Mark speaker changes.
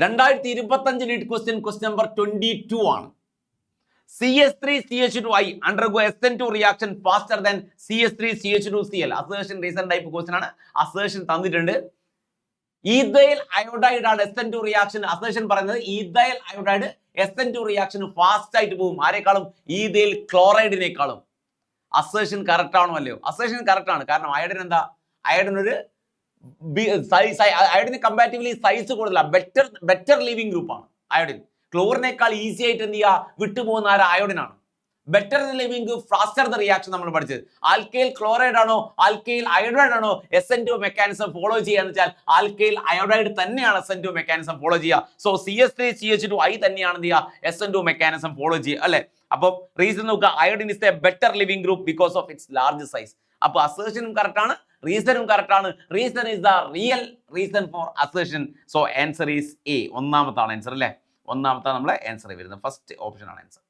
Speaker 1: 2025 NEET question number 22 ആണ്. CH3CH2I undergo SN2 reaction faster than CH3CH2Cl. Assertion reason type question ആണ്. Assertion തന്നിട്ടുണ്ട്. Ethyl iodide ആണ് SN2 reaction. Assertion പറയുന്നത് ethyl iodide SN2 reaction fast ആയിട്ട് പോകും. ആരെക്കാളും? Ethyl ക്ലോറൈഡിനേക്കാളും. Assertion correct ആണോ അല്ലയോ? Assertion correct ആണ്. കാരണം അയോഡിൻ എന്താ? അയോഡിൻ ഒരു അയോഡിന് കമ്പാരിറ്റീവ്ലി സൈസ് കൂടുതലാണ്. ബെറ്റർ ലീവിംഗ് ഗ്രൂപ്പ് ആണ് അയോഡിൻ. ക്ലോറിനേക്കാൾ ഈസി ആയിട്ട് എന്ത് ചെയ്യുക? വിട്ടുപോകുന്ന അയോഡിൻ ആണ്. Better leaving faster the reaction നമ്മൾ പഠിച്ചത്. ആൽക്കൈൽ ക്ലോറൈഡ് ആണോ ആൽക്കൈൽ അയോഡൈഡ് ആണോ SN2 മെക്കാനിസം ഫോളോ ചെയ്യാന്ന് വെച്ചാൽ ആൽക്കൈൽ അയോഡൈഡ് തന്നെയാണ് SN2 മെക്കാനിസം ഫോളോ ചെയ്യുക. സോ CH3CH2I തന്നെയാണ് എന്ത് ചെയ്യുക? SN2 മെക്കാനിസം ഫോളോ ചെയ്യുക അല്ലെ? അപ്പോൾ റീസൺ നോക്കുക, iodine is a better leaving group because of its large size. അപ്പോൾ അസേർഷനും കറക്റ്റ് ആണ്, റീസണും കറക്റ്റ് ആണ്. Reason is the real reason for assertion. So answer is A. ഒന്നാമത്താണ് ആൻസർ അല്ലേ? ഒന്നാമത്തെ നമ്മളെ ആൻസർ വരുന്നത്. ഫസ്റ്റ് ഓപ്ഷൻ ആണ് ആൻസർ.